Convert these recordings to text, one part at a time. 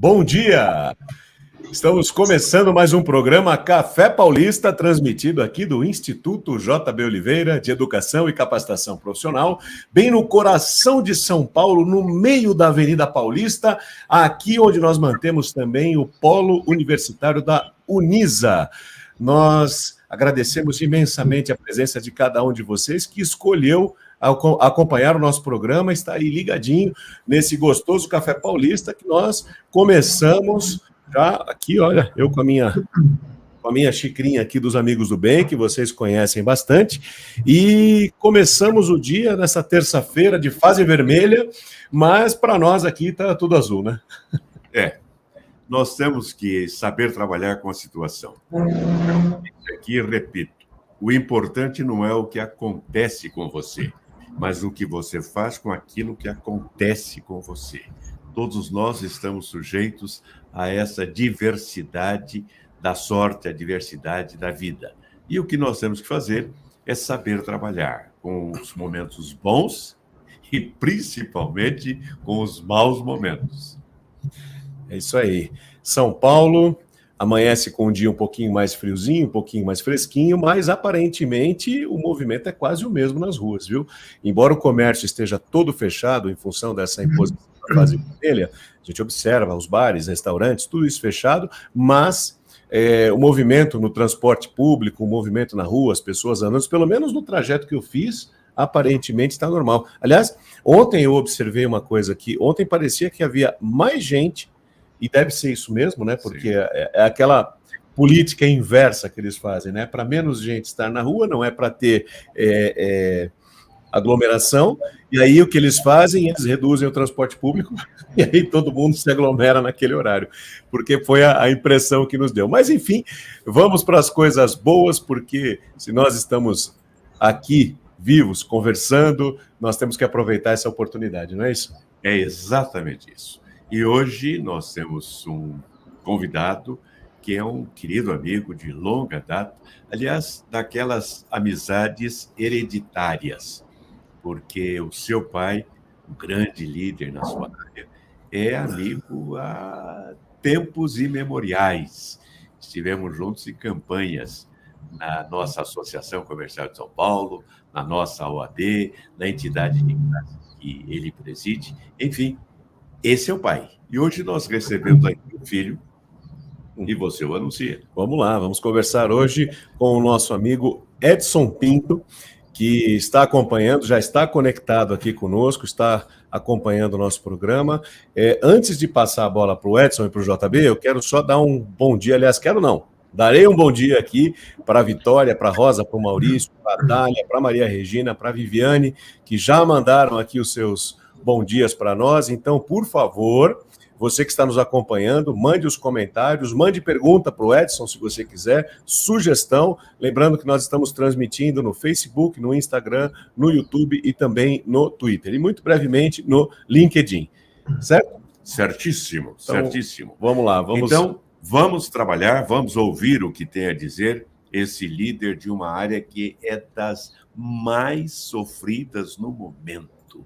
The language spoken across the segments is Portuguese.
Bom dia! Estamos começando mais um programa Café Paulista, transmitido aqui do Instituto JB Oliveira de Educação e Capacitação Profissional, bem no coração de São Paulo, no meio da Avenida Paulista, aqui onde nós mantemos também o polo universitário da Unisa. Nós agradecemos imensamente a presença de cada um de vocês que escolheu acompanhar o nosso programa, está aí ligadinho nesse gostoso Café Paulista que nós começamos já aqui, olha, eu com a minha xicrinha aqui dos amigos do bem, que vocês conhecem bastante, e começamos o dia nessa terça-feira de fase vermelha, mas para nós aqui está tudo azul, né? Nós temos que saber trabalhar com a situação. Aqui, repito, o importante não é o que acontece com você, mas o que você faz com aquilo que acontece com você. Todos nós estamos sujeitos a essa diversidade da sorte, a diversidade da vida. E o que nós temos que fazer é saber trabalhar com os momentos bons e, principalmente, com os maus momentos. É isso aí. São Paulo amanhece com um dia um pouquinho mais friozinho, um pouquinho mais fresquinho, mas aparentemente o movimento é quase o mesmo nas ruas, viu? Embora o comércio esteja todo fechado em função dessa imposição da fase vermelha, a gente observa os bares, restaurantes, tudo isso fechado, mas o movimento no transporte público, o movimento na rua, as pessoas andando, pelo menos no trajeto que eu fiz, aparentemente está normal. Aliás, ontem eu observei uma coisa aqui, ontem parecia que havia mais gente, e deve ser isso mesmo, né? Porque é aquela política inversa que eles fazem, né? Para menos gente estar na rua, não é para ter aglomeração, e aí o que eles fazem, eles reduzem o transporte público, e aí todo mundo se aglomera naquele horário, porque foi a impressão que nos deu. Mas, enfim, vamos para as coisas boas, porque se nós estamos aqui vivos, conversando, nós temos que aproveitar essa oportunidade, não é isso? É exatamente isso. E hoje nós temos um convidado que é um querido amigo de longa data, aliás, daquelas amizades hereditárias, porque o seu pai, um grande líder na sua área, é amigo há tempos imemoriais. Estivemos juntos em campanhas na nossa Associação Comercial de São Paulo, na nossa OAB, na entidade de classe que ele preside, enfim. Esse é o pai. E hoje nós recebemos aqui o filho, e você o anuncia. Vamos lá, vamos conversar hoje com o nosso amigo Edson Pinto, que está acompanhando, já está conectado aqui conosco, está acompanhando o nosso programa. Antes de passar a bola para o Edson e para o JB, eu quero só dar um bom dia, aliás, darei um bom dia aqui para a Vitória, para a Rosa, para o Maurício, para a Dália, para a Maria Regina, para a Viviane, que já mandaram aqui os seus bom dias para nós. Então, por favor, você que está nos acompanhando, mande os comentários, mande pergunta para o Edson, se você quiser, sugestão. Lembrando que nós estamos transmitindo no Facebook, no Instagram, no YouTube e também no Twitter. E muito brevemente no LinkedIn. Certo? Certíssimo, então, certíssimo. Vamos lá. Então, vamos trabalhar, vamos ouvir o que tem a dizer esse líder de uma área que é das mais sofridas no momento.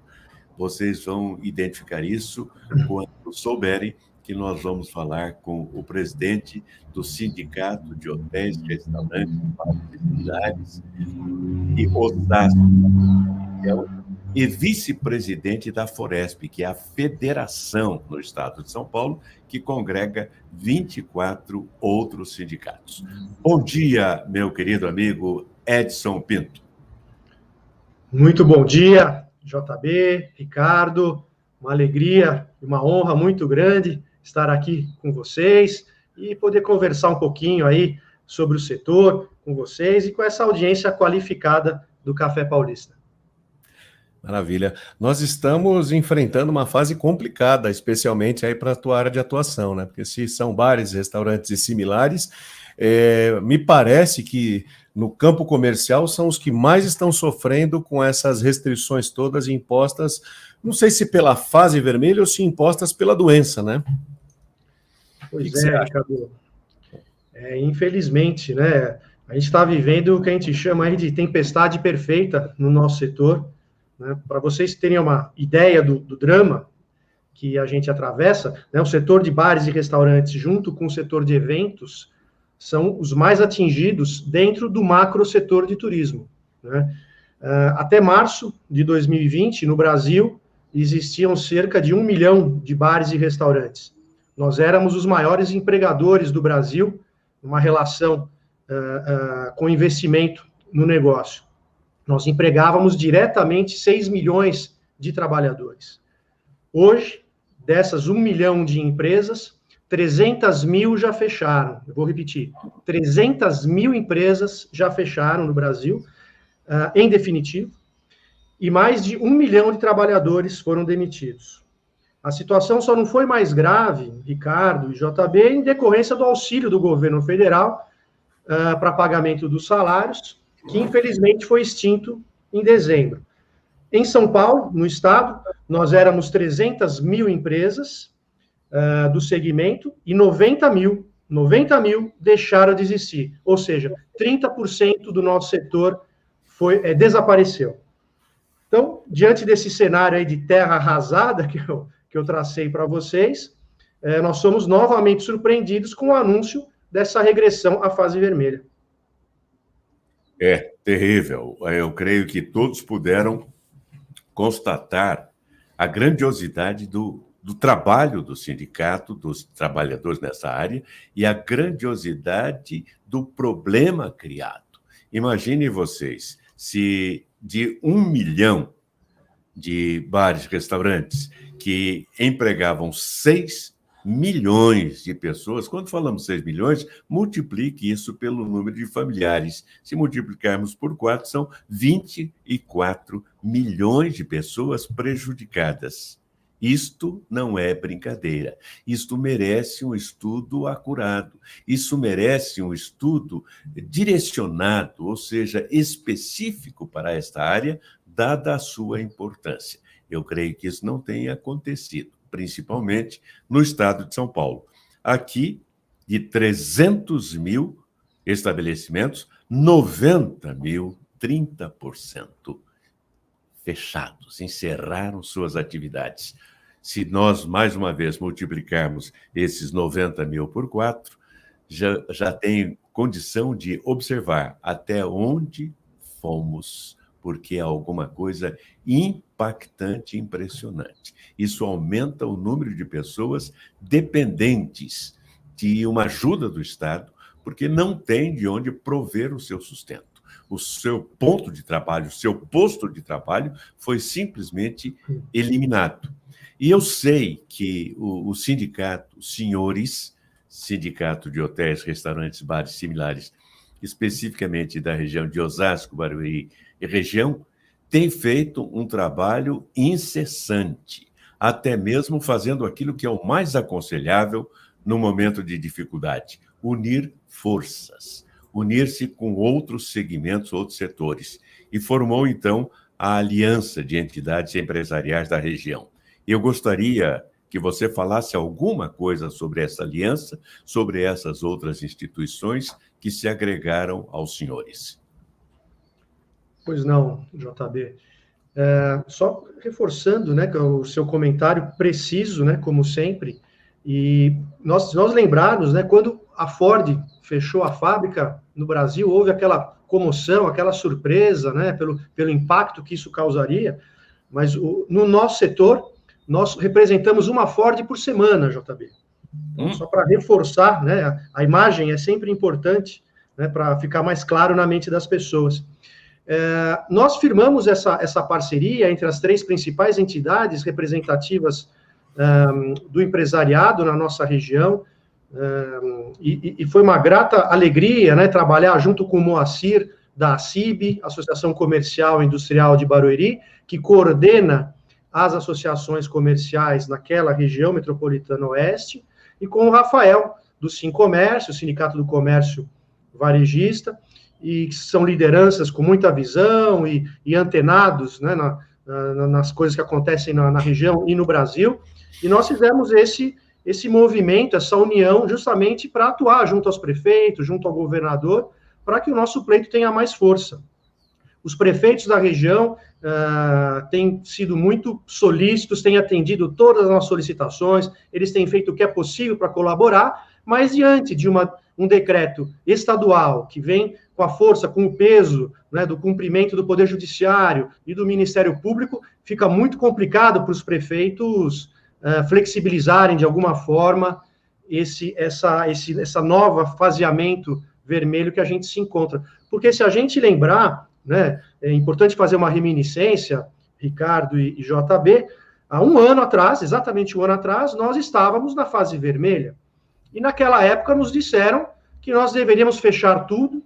Vocês vão identificar isso quando souberem que nós vamos falar com o presidente do Sindicato de Hotéis, Restaurantes, Particulares e Osasco, e vice-presidente da Foresp, que é a federação no estado de São Paulo, que congrega 24 outros sindicatos. Bom dia, meu querido amigo Edson Pinto. Muito bom dia, JB, Ricardo, uma alegria e uma honra muito grande estar aqui com vocês e poder conversar um pouquinho aí sobre o setor com vocês e com essa audiência qualificada do Café Paulista. Maravilha. Nós estamos enfrentando uma fase complicada, especialmente aí para a tua área de atuação, né? Porque se são bares, restaurantes e similares, me parece que no campo comercial são os que mais estão sofrendo com essas restrições todas impostas, não sei se pela fase vermelha ou se impostas pela doença, né? Pois Ricardo. Infelizmente, né? A gente está vivendo o que a gente chama aí de tempestade perfeita no nosso setor. Né? Para vocês terem uma ideia do drama, que a gente atravessa, né, o setor de bares e restaurantes, junto com o setor de eventos, são os mais atingidos dentro do macro setor de turismo, né? Até março de 2020, no Brasil, existiam cerca de 1 milhão de bares e restaurantes. Nós éramos os maiores empregadores do Brasil, uma relação com investimento no negócio. Nós empregávamos diretamente 6 milhões de trabalhadores. Hoje, dessas 1 milhão de empresas, 300 mil já fecharam. Eu vou repetir, 300 mil empresas já fecharam no Brasil, em definitivo, e mais de 1 milhão de trabalhadores foram demitidos. A situação só não foi mais grave, Ricardo e JB, em decorrência do auxílio do governo federal para pagamento dos salários, que infelizmente foi extinto em dezembro. Em São Paulo, no estado, nós éramos 300 mil empresas do segmento e 90 mil deixaram de existir. Ou seja, 30% do nosso setor desapareceu. Então, diante desse cenário aí de terra arrasada que eu tracei para vocês, nós somos novamente surpreendidos com o anúncio dessa regressão à fase vermelha. É terrível. Eu creio que todos puderam constatar a grandiosidade do trabalho do sindicato, dos trabalhadores nessa área, e a grandiosidade do problema criado. Imaginem vocês, se de 1 milhão de bares e restaurantes que empregavam 6 milhões de pessoas, quando falamos 6 milhões, multiplique isso pelo número de familiares. Se multiplicarmos por 4, são 24 milhões de pessoas prejudicadas. Isto não é brincadeira. Isto merece um estudo acurado. Isso merece um estudo direcionado, ou seja, específico para esta área, dada a sua importância. Eu creio que isso não tenha acontecido, principalmente no estado de São Paulo. Aqui, de 300 mil estabelecimentos, 90 mil, 30%, fechados, encerraram suas atividades. Se nós, mais uma vez, multiplicarmos esses 90 mil por 4, já tem condição de observar até onde fomos, porque é alguma coisa impactante, impressionante. Isso aumenta o número de pessoas dependentes de uma ajuda do Estado, porque não tem de onde prover o seu sustento. O seu ponto de trabalho, o seu posto de trabalho foi simplesmente eliminado. E eu sei que o sindicato, os senhores, Sindicato de Hotéis, Restaurantes, Bares similares, especificamente da região de Osasco, Barueri e região, tem feito um trabalho incessante, até mesmo fazendo aquilo que é o mais aconselhável no momento de dificuldade: unir forças, unir-se com outros segmentos, outros setores, e formou, então, a Aliança de Entidades Empresariais da região. Eu gostaria que você falasse alguma coisa sobre essa aliança, sobre essas outras instituições que se agregaram aos senhores. Pois não, JB. Só reforçando, né, o seu comentário preciso, né, como sempre, e nós lembrarmos, né, quando a Ford fechou a fábrica no Brasil, houve aquela comoção, aquela surpresa, né, pelo impacto que isso causaria, mas no nosso setor, nós representamos uma Ford por semana, JB. Então, só para reforçar, né, a imagem é sempre importante, né, para ficar mais claro na mente das pessoas. Nós firmamos essa parceria entre as 3 principais entidades representativas do empresariado na nossa região, e foi uma grata alegria, né, trabalhar junto com o Moacir, da ACIB, Associação Comercial e Industrial de Barueri, que coordena as associações comerciais naquela região metropolitana oeste, e com o Rafael, do Sincomércio, o Sindicato do Comércio Varejista, e que são lideranças com muita visão e antenados, né, nas coisas que acontecem na região e no Brasil, e nós fizemos esse movimento, essa união, justamente para atuar junto aos prefeitos, junto ao governador, para que o nosso pleito tenha mais força. Os prefeitos da região têm sido muito solícitos, têm atendido todas as nossas solicitações, eles têm feito o que é possível para colaborar, mas diante de um decreto estadual que vem com a força, com o peso, né, do cumprimento do Poder Judiciário e do Ministério Público, fica muito complicado para os prefeitos flexibilizarem de alguma forma essa nova faseamento vermelho que a gente se encontra. Porque se a gente lembrar, né, é importante fazer uma reminiscência, Ricardo e JB, há um ano atrás, exatamente um ano atrás, nós estávamos na fase vermelha. E naquela época nos disseram que nós deveríamos fechar tudo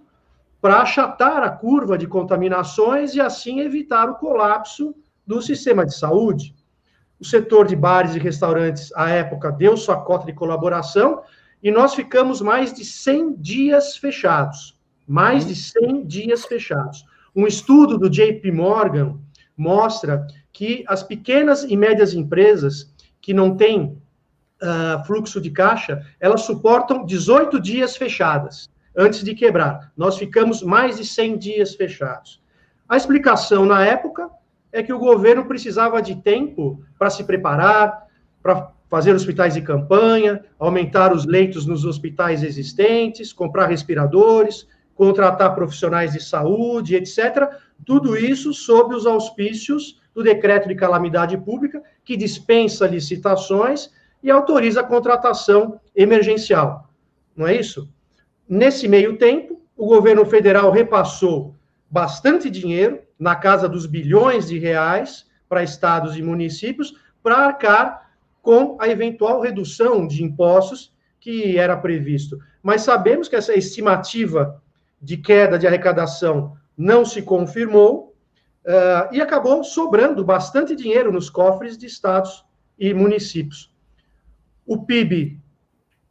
para achatar a curva de contaminações e assim evitar o colapso do sistema de saúde. O setor de bares e restaurantes, à época, deu sua cota de colaboração e nós ficamos mais de 100 dias fechados. Mais de 100 dias fechados. Um estudo do JP Morgan mostra que as pequenas e médias empresas que não têm fluxo de caixa, elas suportam 18 dias fechadas antes de quebrar. Nós ficamos mais de 100 dias fechados. A explicação na época é que o governo precisava de tempo para se preparar, para fazer hospitais de campanha, aumentar os leitos nos hospitais existentes, comprar respiradores, contratar profissionais de saúde, etc. Tudo isso sob os auspícios do decreto de calamidade pública, que dispensa licitações e autoriza a contratação emergencial. Não é isso? Nesse meio tempo, o governo federal repassou bastante dinheiro, na casa dos bilhões de reais, para estados e municípios, para arcar com a eventual redução de impostos que era previsto. Mas sabemos que essa estimativa de queda de arrecadação não se confirmou e acabou sobrando bastante dinheiro nos cofres de estados e municípios. O PIB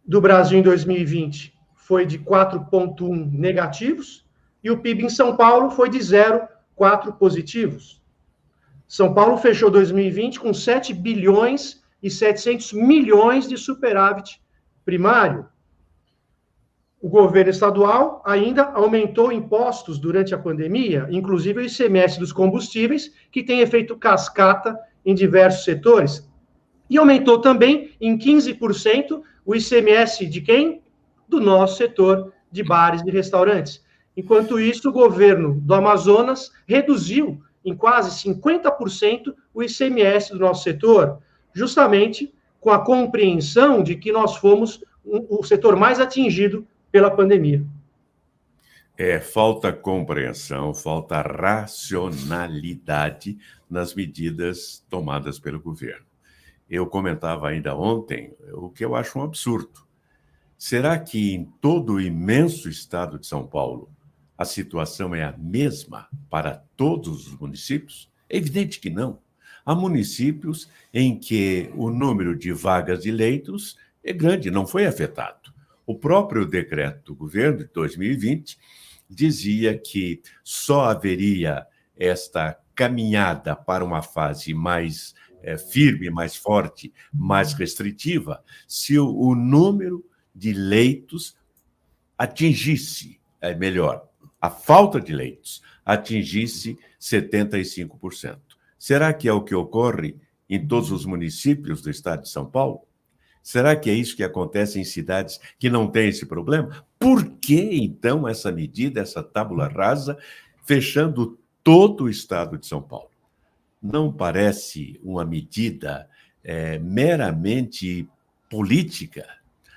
do Brasil em 2020 foi de 4,1 negativos e o PIB em São Paulo foi de 0,4 positivos. São Paulo fechou 2020 com 7 bilhões e 700 milhões de superávit primário. O governo estadual ainda aumentou impostos durante a pandemia, inclusive o ICMS dos combustíveis, que tem efeito cascata em diversos setores. E aumentou também em 15% o ICMS de quem? Do nosso setor de bares e restaurantes. Enquanto isso, o governo do Amazonas reduziu em quase 50% o ICMS do nosso setor, justamente com a compreensão de que nós fomos o setor mais atingido pela pandemia. Falta compreensão, falta racionalidade nas medidas tomadas pelo governo. Eu comentava ainda ontem o que eu acho um absurdo. Será que em todo o imenso estado de São Paulo a situação é a mesma para todos os municípios? É evidente que não. Há municípios em que o número de vagas de leitos é grande, não foi afetado. O próprio decreto do governo de 2020 dizia que só haveria esta caminhada para uma fase mais firme, mais forte, mais restritiva, se o número de leitos atingisse, a falta de leitos atingisse 75%. Será que é o que ocorre em todos os municípios do estado de São Paulo? Será que é isso que acontece em cidades que não têm esse problema? Por que, então, essa medida, essa tábula rasa, fechando todo o estado de São Paulo? Não parece uma medida meramente política?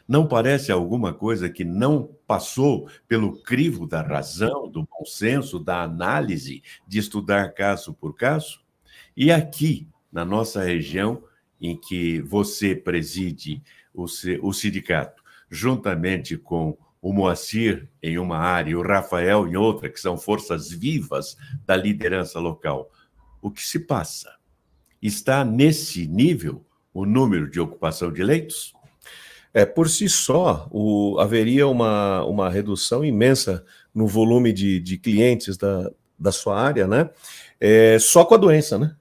Não parece alguma coisa que não passou pelo crivo da razão, do bom senso, da análise, de estudar caso por caso? E aqui, na nossa região, em que você preside o sindicato, juntamente com o Moacir em uma área e o Rafael em outra, que são forças vivas da liderança local, o que se passa? Está nesse nível o número de ocupação de leitos? Por si só, haveria uma redução imensa no volume de clientes da sua área, né? Só com a doença, né?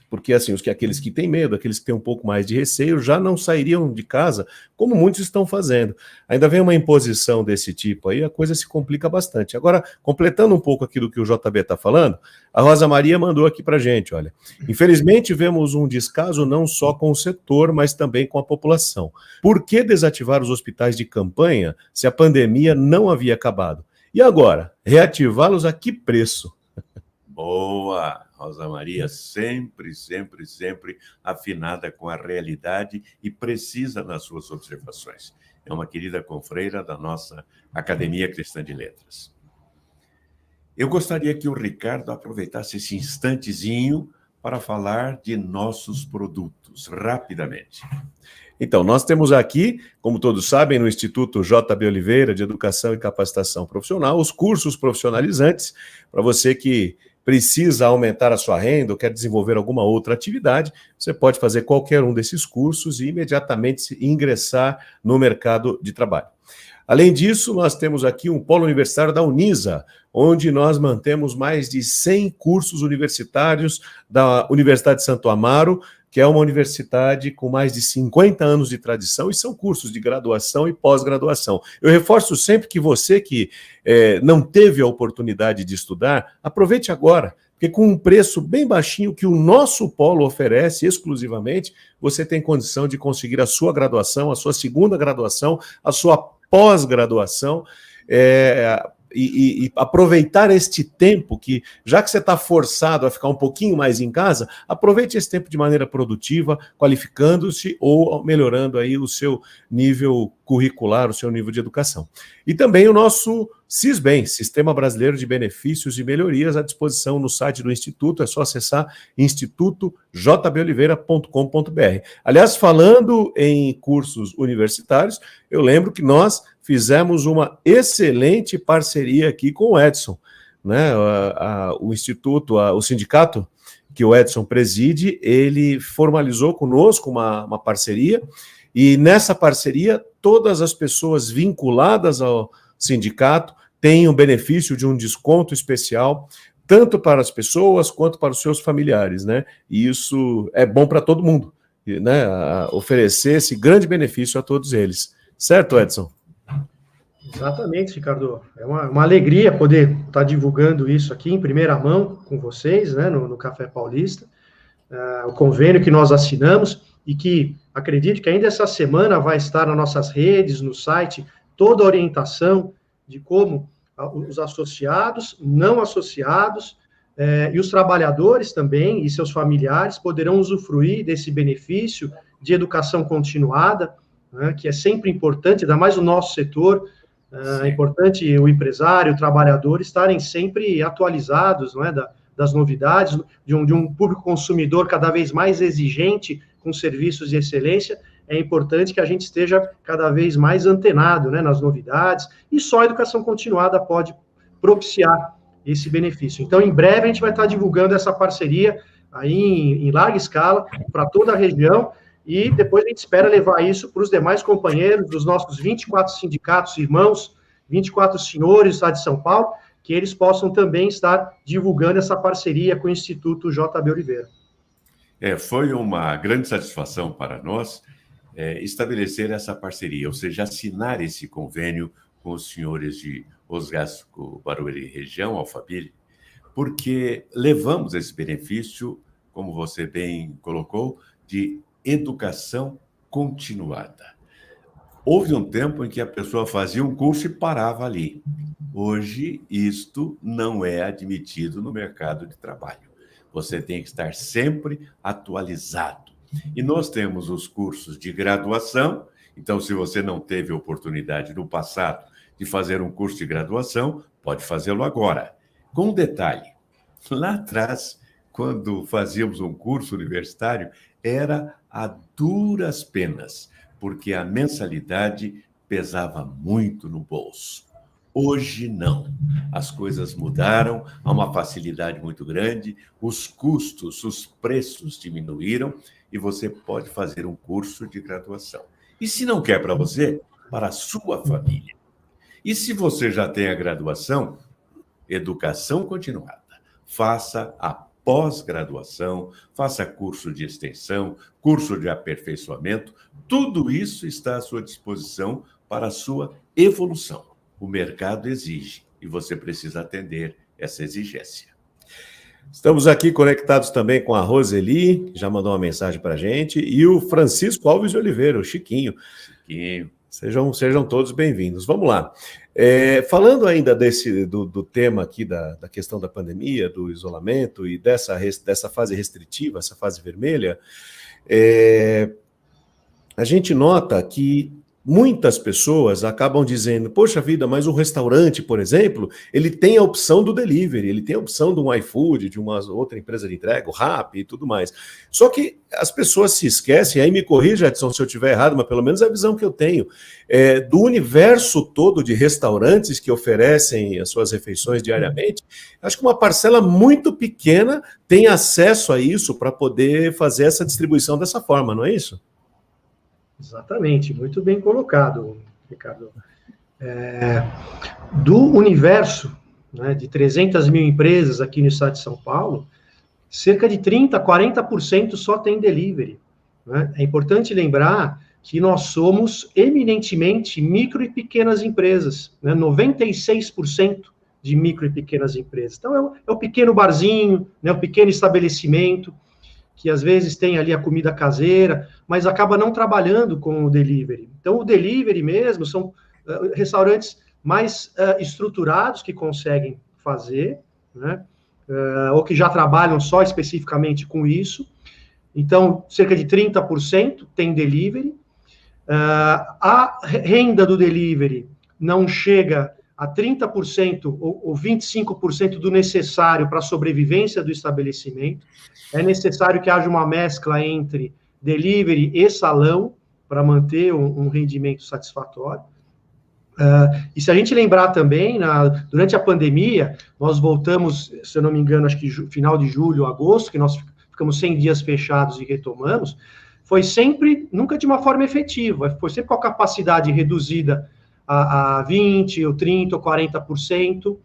Porque assim, aqueles que têm medo, aqueles que têm um pouco mais de receio, já não sairiam de casa, como muitos estão fazendo. Ainda vem uma imposição desse tipo aí, a coisa se complica bastante. Agora, completando um pouco aquilo que o JB está falando, a Rosa Maria mandou aqui para a gente, olha, infelizmente vemos um descaso não só com o setor, mas também com a população. Por que desativar os hospitais de campanha se a pandemia não havia acabado? E agora, reativá-los a que preço? Boa, Rosa Maria, sempre, sempre, sempre afinada com a realidade e precisa nas suas observações. É uma querida confreira da nossa Academia Cristã de Letras. Eu gostaria que o Ricardo aproveitasse esse instantezinho para falar de nossos produtos, rapidamente. Então, nós temos aqui, como todos sabem, no Instituto JB Oliveira de Educação e Capacitação Profissional, os cursos profissionalizantes, para você que precisa aumentar a sua renda ou quer desenvolver alguma outra atividade, você pode fazer qualquer um desses cursos e imediatamente ingressar no mercado de trabalho. Além disso, nós temos aqui um polo universitário da Unisa, onde nós mantemos mais de 100 cursos universitários da Universidade de Santo Amaro, que é uma universidade com mais de 50 anos de tradição, e são cursos de graduação e pós-graduação. Eu reforço sempre que você que não teve a oportunidade de estudar, aproveite agora, porque com um preço bem baixinho que o nosso polo oferece exclusivamente, você tem condição de conseguir a sua graduação, a sua segunda graduação, a sua pós-graduação, e aproveitar este tempo que, já que você está forçado a ficar um pouquinho mais em casa, aproveite esse tempo de maneira produtiva, qualificando-se ou melhorando aí o seu nível curricular, o seu nível de educação. E também o nosso SISBEM, Sistema Brasileiro de Benefícios e Melhorias, à disposição no site do Instituto, é só acessar institutojboliveira.com.br. Aliás, falando em cursos universitários, eu lembro que nós fizemos uma excelente parceria aqui com o Edson, né? O Instituto, o sindicato que o Edson preside, ele formalizou conosco uma parceria, e nessa parceria todas as pessoas vinculadas ao sindicato têm o benefício de um desconto especial, tanto para as pessoas quanto para os seus familiares, né? E isso é bom para todo mundo, né? Oferecer esse grande benefício a todos eles. Certo, Edson? Exatamente, Ricardo. É uma alegria poder estar divulgando isso aqui em primeira mão com vocês, né, no Café Paulista, o convênio que nós assinamos e que acredito que ainda essa semana vai estar nas nossas redes, no site, toda a orientação de como os associados, não associados, e os trabalhadores também e seus familiares poderão usufruir desse benefício de educação continuada, né, que é sempre importante, ainda mais no nosso setor. É importante o empresário, o trabalhador estarem sempre atualizados, não é, das novidades, de um público consumidor cada vez mais exigente com serviços de excelência. É importante que a gente esteja cada vez mais antenado, né, nas novidades, e só a educação continuada pode propiciar esse benefício. Então, em breve, a gente vai estar divulgando essa parceria aí em larga escala para toda a região, e depois a gente espera levar isso para os demais companheiros dos nossos 24 sindicatos irmãos, 24 senhores do estado de São Paulo, que eles possam também estar divulgando essa parceria com o Instituto JB Oliveira. Foi uma grande satisfação para nós estabelecer essa parceria, ou seja, assinar esse convênio com os senhores de Osasco, Barueri região, Alphaville, porque levamos esse benefício, como você bem colocou, de educação continuada. Houve um tempo em que a pessoa fazia um curso e parava ali. Hoje, isto não é admitido no mercado de trabalho. Você tem que estar sempre atualizado. E nós temos os cursos de graduação. Então, se você não teve oportunidade no passado de fazer um curso de graduação, pode fazê-lo agora. Com um detalhe, lá atrás, quando fazíamos um curso universitário, era a duras penas, porque a mensalidade pesava muito no bolso. Hoje, não. As coisas mudaram, há uma facilidade muito grande, os custos, os preços diminuíram e você pode fazer um curso de graduação. E se não quer para você, para a sua família. E se você já tem a graduação, educação continuada. Faça a pós-graduação, faça curso de extensão, curso de aperfeiçoamento, tudo isso está à sua disposição para a sua evolução. O mercado exige e você precisa atender essa exigência. Estamos aqui conectados também com a Roseli, que já mandou uma mensagem para a gente, e o Francisco Alves de Oliveira, o Chiquinho. Sejam todos bem-vindos. Vamos lá. Falando ainda do tema aqui da questão da pandemia, do isolamento e dessa fase restritiva, essa fase vermelha, a gente nota que muitas pessoas acabam dizendo, poxa vida, mas o restaurante, por exemplo, ele tem a opção do delivery, ele tem a opção de um iFood, de uma outra empresa de entrega, o Rappi e tudo mais. Só que as pessoas se esquecem, aí me corrija, Edson, se eu estiver errado, mas pelo menos a visão que eu tenho, do universo todo de restaurantes que oferecem as suas refeições diariamente, acho que uma parcela muito pequena tem acesso a isso para poder fazer essa distribuição dessa forma, não é isso? Exatamente, muito bem colocado, Ricardo. Do universo, né, de 300 mil empresas aqui no estado de São Paulo, cerca de 30%, 40% só tem delivery. Né? É importante lembrar que nós somos eminentemente micro e pequenas empresas, né? 96% de micro e pequenas empresas. Então, é o pequeno barzinho, né, o pequeno estabelecimento, que às vezes tem ali a comida caseira, mas acaba não trabalhando com o delivery. Então, o delivery mesmo são restaurantes mais estruturados que conseguem fazer, né? Ou que já trabalham só especificamente com isso. Então, cerca de 30% tem delivery. A renda do delivery não chega a 30% ou 25% do necessário para a sobrevivência do estabelecimento. É necessário que haja uma mescla entre delivery e salão para manter um rendimento satisfatório. E se a gente lembrar também, durante a pandemia, nós voltamos, se eu não me engano, acho que final de julho, agosto, que nós ficamos 100 dias fechados e retomamos, foi sempre, nunca de uma forma efetiva, foi sempre com a capacidade reduzida a 20%, ou 30%, ou 40%,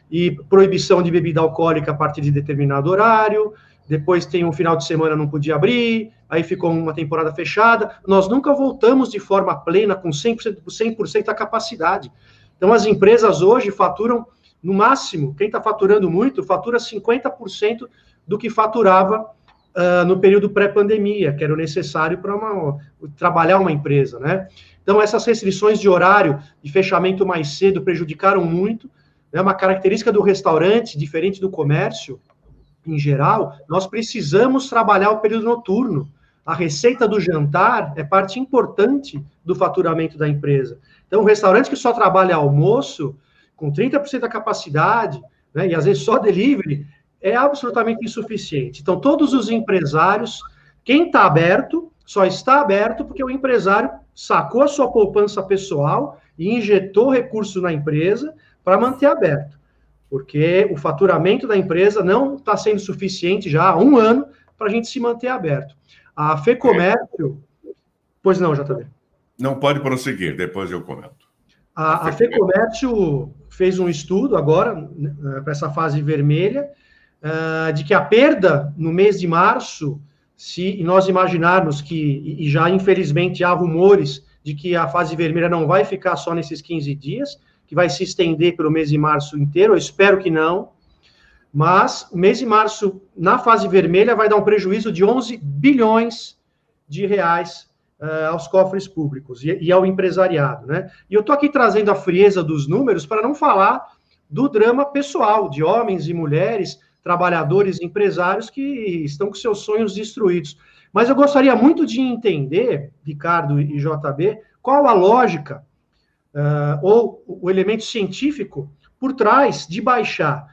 e proibição de bebida alcoólica a partir de determinado horário, depois tem um final de semana não podia abrir, aí ficou uma temporada fechada, nós nunca voltamos de forma plena com 100% da capacidade. Então as empresas hoje faturam, no máximo, quem está faturando muito, fatura 50% do que faturava no período pré-pandemia, que era o necessário para trabalhar uma empresa, né? Então essas restrições de horário, de fechamento mais cedo, prejudicaram muito. É uma característica do restaurante, diferente do comércio, em geral, nós precisamos trabalhar o período noturno. A receita do jantar é parte importante do faturamento da empresa. Então, o restaurante que só trabalha almoço, com 30% da capacidade, né, e às vezes só delivery, é absolutamente insuficiente. Então, todos os empresários, quem está aberto, só está aberto porque o empresário sacou a sua poupança pessoal e injetou recurso na empresa para manter aberto, porque o faturamento da empresa não está sendo suficiente já há um ano para a gente se manter aberto. A FEComércio... Pois não, JB. Não, pode prosseguir, depois eu comento. A FEComércio fez um estudo agora, para essa fase vermelha, de que a perda no mês de março, se nós imaginarmos que, e já infelizmente há rumores de que a fase vermelha não vai ficar só nesses 15 dias, que vai se estender pelo mês de março inteiro, eu espero que não, mas o mês de março, na fase vermelha, vai dar um prejuízo de 11 bilhões de reais aos cofres públicos e ao empresariado, né? E eu estou aqui trazendo a frieza dos números para não falar do drama pessoal de homens e mulheres, trabalhadores, empresários que estão com seus sonhos destruídos. Mas eu gostaria muito de entender, Ricardo e JB, qual a lógica ou o elemento científico por trás de baixar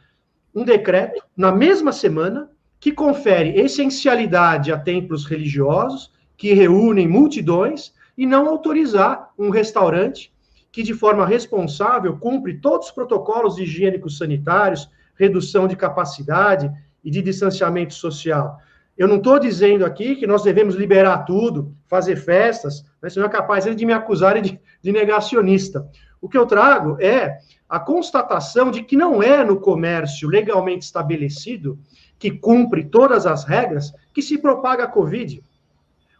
um decreto na mesma semana que confere essencialidade a templos religiosos que reúnem multidões e não autorizar um restaurante que, de forma responsável, cumpre todos os protocolos higiênicos sanitários, redução de capacidade e de distanciamento social. Eu não estou dizendo aqui que nós devemos liberar tudo, fazer festas, né, senão é capaz de me acusarem de negacionista. O que eu trago é a constatação de que não é no comércio legalmente estabelecido, que cumpre todas as regras, que se propaga a Covid.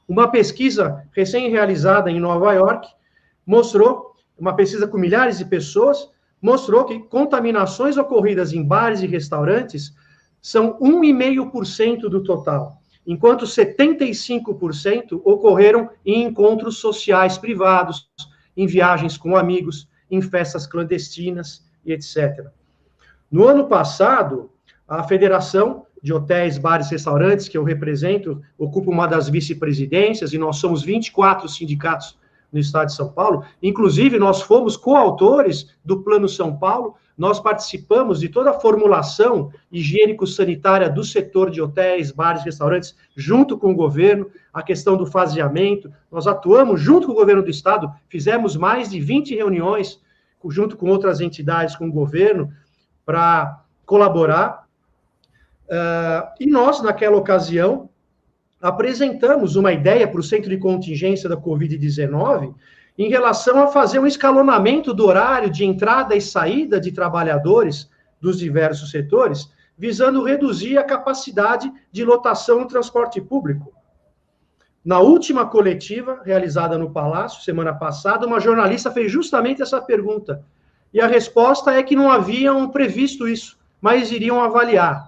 Uma pesquisa recém-realizada em Nova York mostrou, uma pesquisa com milhares de pessoas, mostrou que contaminações ocorridas em bares e restaurantes são 1,5% do total, enquanto 75% ocorreram em encontros sociais privados, em viagens com amigos, em festas clandestinas e etc. No ano passado, a Federação de Hotéis, Bares e Restaurantes, que eu represento, ocupa uma das vice-presidências, e nós somos 24 sindicatos no estado de São Paulo. Inclusive, nós fomos coautores do Plano São Paulo, nós participamos de toda a formulação higiênico-sanitária do setor de hotéis, bares e restaurantes, junto com o governo, a questão do faseamento. Nós atuamos junto com o governo do estado, fizemos mais de 20 reuniões, junto com outras entidades, com o governo, para colaborar. E nós, naquela ocasião, apresentamos uma ideia para o Centro de Contingência da Covid-19 em relação a fazer um escalonamento do horário de entrada e saída de trabalhadores dos diversos setores, visando reduzir a capacidade de lotação no transporte público. Na última coletiva, realizada no Palácio, semana passada, uma jornalista fez justamente essa pergunta, e a resposta é que não haviam previsto isso, mas iriam avaliar.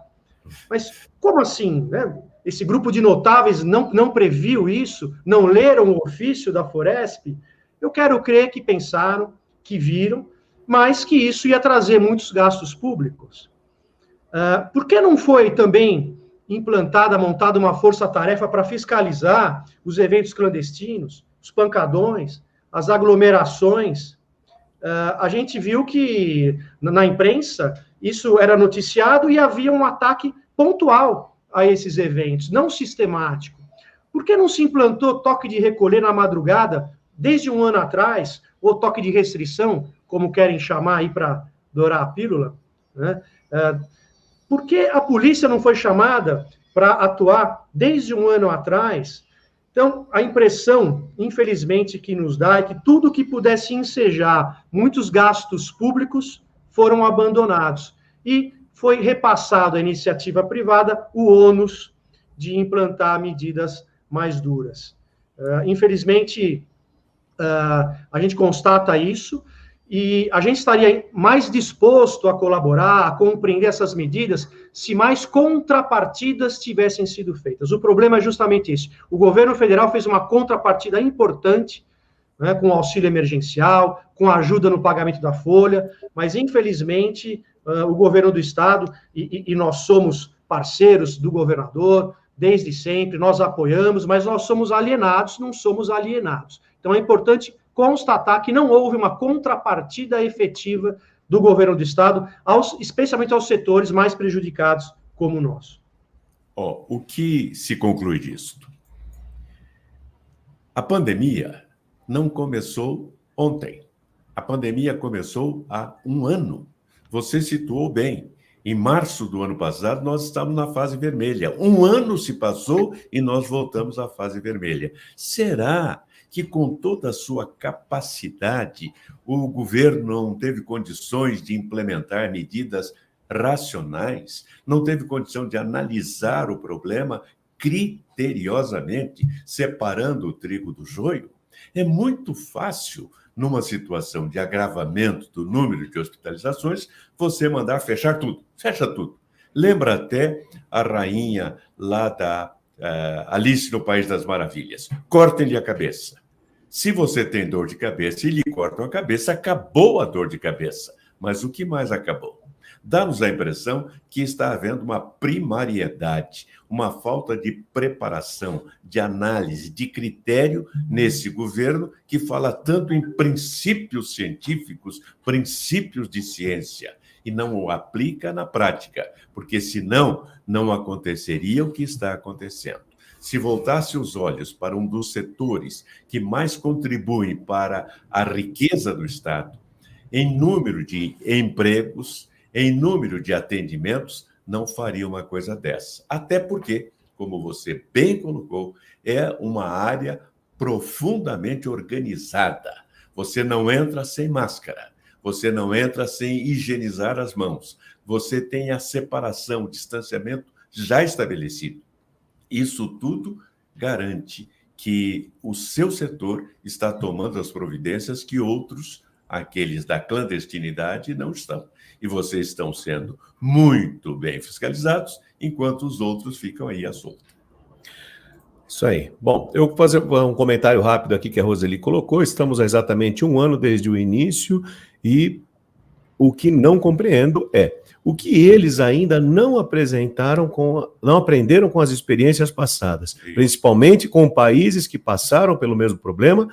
Mas como assim, né? Esse grupo de notáveis não previu isso? Não leram o ofício da Foresp? Eu quero crer que pensaram, que viram, mas que isso ia trazer muitos gastos públicos. Por que não foi também montada uma força-tarefa para fiscalizar os eventos clandestinos, os pancadões, as aglomerações? A gente viu que na imprensa isso era noticiado e havia um ataque pontual a esses eventos, não sistemático. Por que não se implantou toque de recolher na madrugada desde um ano atrás, ou toque de restrição, como querem chamar aí para dourar a pílula, né? Por que a polícia não foi chamada para atuar desde um ano atrás? Então, a impressão, infelizmente, que nos dá é que tudo que pudesse ensejar muitos gastos públicos foram abandonados. E foi repassado à iniciativa privada o ônus de implantar medidas mais duras. Infelizmente, a gente constata isso, e a gente estaria mais disposto a colaborar, a compreender essas medidas, se mais contrapartidas tivessem sido feitas. O problema é justamente esse. O governo federal fez uma contrapartida importante, né, com auxílio emergencial, com ajuda no pagamento da folha, mas, infelizmente, o governo do estado, e nós somos parceiros do governador, desde sempre, nós apoiamos, mas nós somos alienados, não somos alienados. Então, é importante constatar que não houve uma contrapartida efetiva do governo do estado, especialmente aos setores mais prejudicados como o nosso. O que se conclui disso? A pandemia não começou ontem. A pandemia começou há um ano. Você situou bem. Em março do ano passado, nós estávamos na fase vermelha. Um ano se passou e nós voltamos à fase vermelha. Será que, com toda a sua capacidade, o governo não teve condições de implementar medidas racionais? Não teve condição de analisar o problema criteriosamente, separando o trigo do joio? É muito fácil, numa situação de agravamento do número de hospitalizações, você mandar fechar tudo. Fecha tudo. Lembra até a rainha lá da Alice no País das Maravilhas. Cortem-lhe a cabeça. Se você tem dor de cabeça e lhe cortam a cabeça, acabou a dor de cabeça. Mas o que mais acabou? Dá-nos a impressão que está havendo uma primariedade, uma falta de preparação, de análise, de critério nesse governo que fala tanto em princípios científicos, princípios de ciência, e não o aplica na prática, porque senão não aconteceria o que está acontecendo. Se voltasse os olhos para um dos setores que mais contribuem para a riqueza do Estado, em número de empregos, em número de atendimentos, não faria uma coisa dessa. Até porque, como você bem colocou, é uma área profundamente organizada. Você não entra sem máscara, você não entra sem higienizar as mãos, você tem a separação, o distanciamento já estabelecido. Isso tudo garante que o seu setor está tomando as providências que outros, aqueles da clandestinidade, não estão. E vocês estão sendo muito bem fiscalizados, enquanto os outros ficam aí à solta. Isso aí. Bom, eu vou fazer um comentário rápido aqui que a Roseli colocou. Estamos há exatamente 1 ano desde o início e o que não compreendo é o que eles ainda não aprenderam com as experiências passadas, principalmente com países que passaram pelo mesmo problema.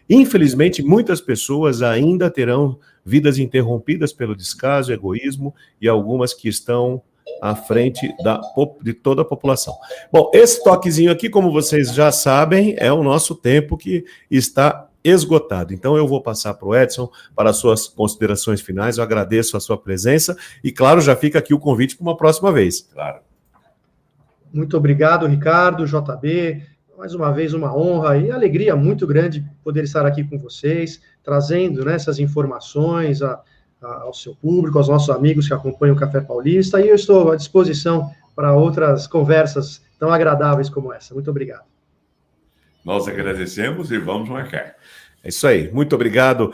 Infelizmente, muitas pessoas ainda terão vidas interrompidas pelo descaso, egoísmo e algumas que estão à frente de toda a população. Bom, esse toquezinho aqui, como vocês já sabem, é o nosso tempo que está esgotado. Então, eu vou passar para o Edson para as suas considerações finais. Eu agradeço a sua presença e, claro, já fica aqui o convite para uma próxima vez. Claro. Muito obrigado, Ricardo, JB. Mais uma vez, uma honra e alegria muito grande poder estar aqui com vocês, trazendo, né, essas informações ao seu público, aos nossos amigos que acompanham o Café Paulista, e eu estou à disposição para outras conversas tão agradáveis como essa. Muito obrigado. Nós agradecemos e vamos marcar. É isso aí. Muito obrigado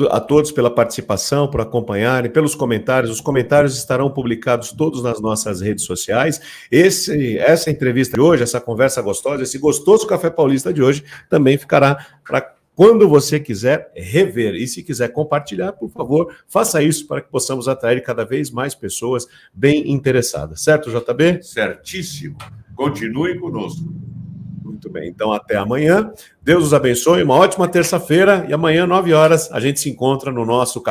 a todos pela participação, por acompanharem, pelos comentários. Os comentários estarão publicados todos nas nossas redes sociais. Essa entrevista de hoje, essa conversa gostosa, esse gostoso Café Paulista de hoje também ficará para quando você quiser rever. E se quiser compartilhar, por favor, faça isso para que possamos atrair cada vez mais pessoas bem interessadas. Certo, JB? Certíssimo. Continue conosco. Muito bem, então até amanhã. Deus os abençoe, uma ótima terça-feira e amanhã, 9 horas, a gente se encontra no nosso café.